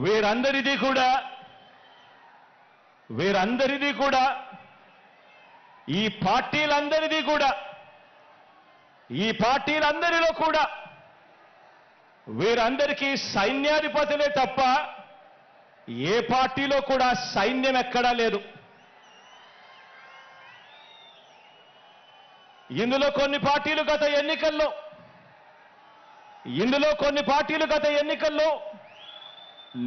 వీరందరిది కూడా ఈ పార్టీలందరిలో కూడా వీరందరికీ సైన్యాధిపతులే తప్ప ఏ పార్టీలో కూడా సైన్యం ఎక్కడా లేదు. ఇందులో కొన్ని పార్టీలు గత ఎన్నికల్లో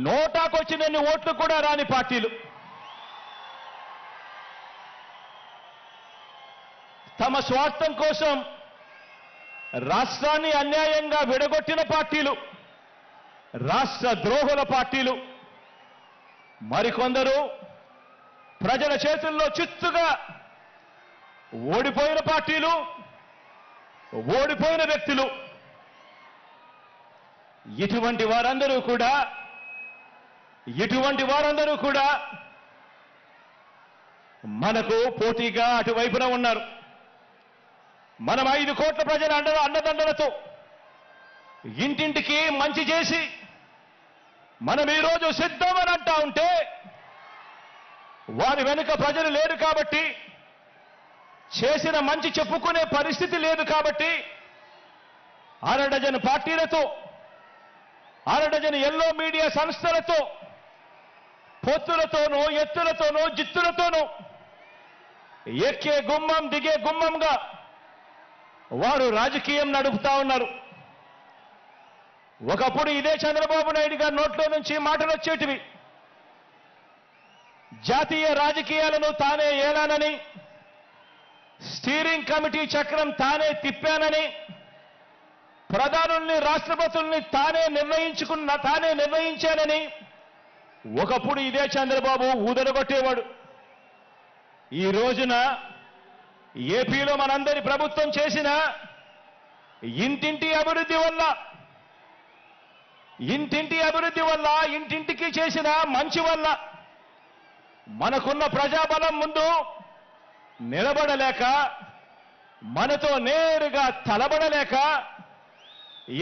నోటాకొచ్చినన్ని ఓట్లు కూడా రాని పార్టీలు, తమ స్వార్థం కోసం రాష్ట్రాన్ని అన్యాయంగా విడగొట్టిన పార్టీలు, రాష్ట్ర ద్రోహుల పార్టీలు, మరికొందరు ప్రజల చేతుల్లో చిత్తుగా ఓడిపోయిన పార్టీలు, ఓడిపోయిన వ్యక్తులు. ఇటువంటి వారందరూ కూడా మనకు పోటీగా అటువైపున ఉన్నారు. మనం 5 కోట్ల ప్రజల అండదండలతో ఇంటింటికి మంచి చేసి మనం ఈరోజు సిద్ధమని అంటా ఉంటే వారి వెనుక ప్రజలు లేరు కాబట్టి, చేసిన మంచి చెప్పుకునే పరిస్థితి లేదు కాబట్టి, అరడజను పార్టీలతో, అరడజను ఎల్లో మీడియా సంస్థలతో పొత్తులతోనూ, ఎత్తులతోనూ, జిత్తులతోనూ ఎక్కే గుమ్మం దిగే గుమ్మంగా వారు రాజకీయం నడుపుతా ఉన్నారు. ఒకప్పుడు ఇదే చంద్రబాబు నాయుడు గారి నోట్లో నుంచి మాటలు వచ్చేటివి. జాతీయ రాజకీయాలను తానే ఏలానని, స్టీరింగ్ కమిటీ చక్రం తానే తిప్పానని, ప్రధానుల్ని, రాష్ట్రపతుల్ని తానే నిర్ణయించానని ఒకప్పుడు ఇదే చంద్రబాబు ఊదరగొట్టేవాడు. ఈ రోజున ఏపీలో మనందరి ప్రభుత్వం చేసిన ఇంటింటి అభివృద్ధి వల్ల, ఇంటింటికి చేసిన మంచి వల్ల మనకున్న ప్రజాబలం ముందు నిలబడలేక, మనతో నేరుగా తలబడలేక,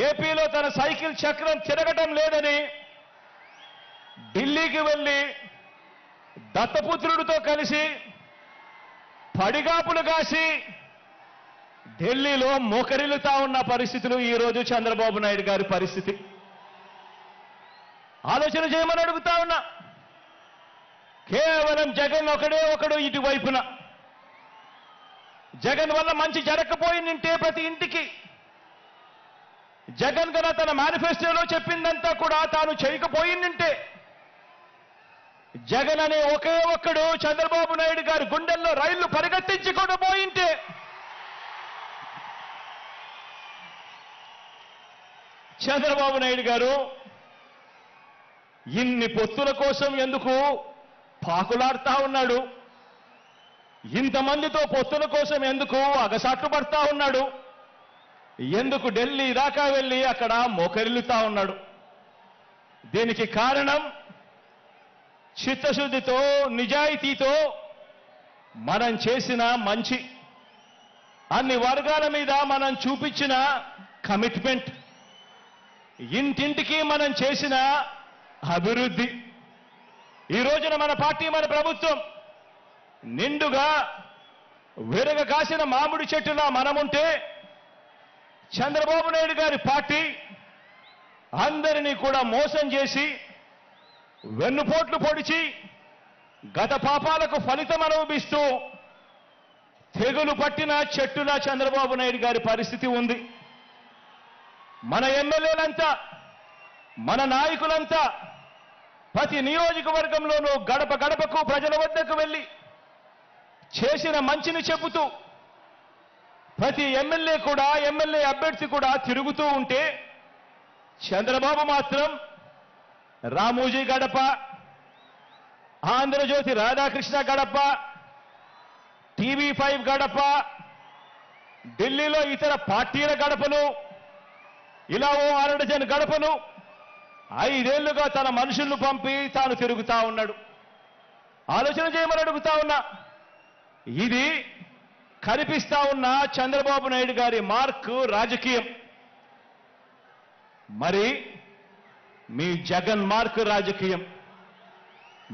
ఏపీలో తన సైకిల్ చక్రం తిరగటం లేదని ఢిల్లీకి వెళ్లి దత్తపుత్రుడితో కలిసి పడిగాపులు కాసి ఢిల్లీలో మోకరిల్లుతా ఉన్న పరిస్థితులు ఈరోజు చంద్రబాబు నాయుడు గారి పరిస్థితి. ఆలోచన చేయమని అడుగుతా ఉన్నా. కేవలం జగన్ ఒకడు ఇటువైపున. జగన్ వల్ల మంచి జరగకపోయిందంటే ప్రతి ఇంటికి, జగన్ గన తన మేనిఫెస్టోలో చెప్పిందంతా కూడా తాను చేయకపోయిందంటే, జగన్ అనే ఒకే ఒక్కడు చంద్రబాబు నాయుడు గారి గుండెల్లో రైళ్లు పరిగెత్తించకుండా పోయింటే, చంద్రబాబు నాయుడు గారు ఇన్ని పొత్తుల కోసం ఎందుకు పాకులాడుతా ఉన్నాడు? ఇంతమందితో పొత్తుల కోసం ఎందుకు అగసాట్లు పడతా ఉన్నాడు? ఎందుకు ఢిల్లీ దాకా వెళ్ళి అక్కడ మోకరిల్లుతా ఉన్నాడు? దీనికి కారణం చిత్తశుద్ధితో, నిజాయితీతో మనం చేసిన మంచి, అన్ని వర్గాల మీద మనం చూపించిన కమిట్మెంట్, ఇంటింటికి మనం చేసిన అభివృద్ధి. ఈ రోజున మన పార్టీ, మన ప్రభుత్వం నిండుగా విరగ కాసిన మామిడి చెట్టులా మనముంటే, చంద్రబాబు నాయుడు గారి పార్టీ అందరినీ కూడా మోసం చేసి, వెన్నుపోట్లు పొడిచి, గత పాపాలకు ఫలితం అనుభవిస్తూ తెగులు పట్టిన చెట్టులా చంద్రబాబు నాయుడు గారి పరిస్థితి ఉంది. మన ఎమ్మెల్యేలంతా, మన నాయకులంతా ప్రతి నియోజకవర్గంలోనూ గడప గడపకు ప్రజల వద్దకు వెళ్ళి చేసిన మంచిని చెబుతూ, ప్రతి ఎమ్మెల్యే అభ్యర్థి కూడా తిరుగుతూ ఉంటే, చంద్రబాబు మాత్రం రామోజీ గడప, ఆంధ్రజ్యోతి రాధాకృష్ణ గడప, TV5 గడప, ఢిల్లీలో ఇతర పార్టీల గడపలు, ఇలా ఓ 6 డజన్ గడపలు 5 ఏళ్లుగా తన మనుషులను పంపి తాను తిరుగుతా ఉన్నాడు. ఆలోచన చేయమని అడుగుతా ఉన్నా. ఇది కనిపిస్తా ఉన్న చంద్రబాబు నాయుడు గారి మార్క్ రాజకీయం. మరి మీ జగన్ మార్క్ రాజకీయం.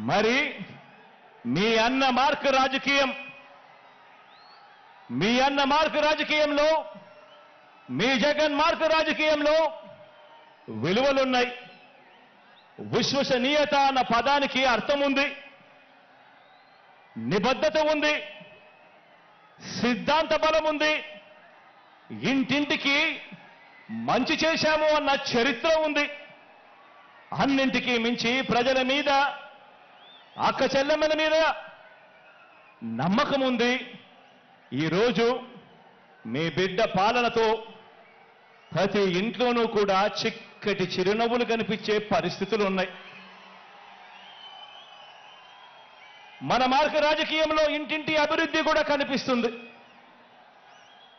మరి మీ అన్న మార్క్ రాజకీయం, మీ అన్న మార్క్ రాజకీయంలో, మీ జగన్ మార్క్ రాజకీయంలో విలువలున్నాయి. విశ్వసనీయత అన్న పదానికి అర్థం ఉంది, నిబద్ధత ఉంది, సిద్ధాంత బలం ఉంది, ఇంటింటికి మంచి చేశాము అన్న చరిత్ర ఉంది. అన్నింటికీ మించి ప్రజల మీద, అక్క చెల్లెమ్మల మీద నమ్మకం ఉంది. ఈరోజు మీ బిడ్డ పాలనతో ప్రతి ఇంట్లోనూ కూడా చిక్కటి చిరునవ్వులు కనిపించే పరిస్థితులు ఉన్నాయి. మన మార్గ రాజకీయంలో ఇంటింటి అభివృద్ధి కూడా కనిపిస్తుంది.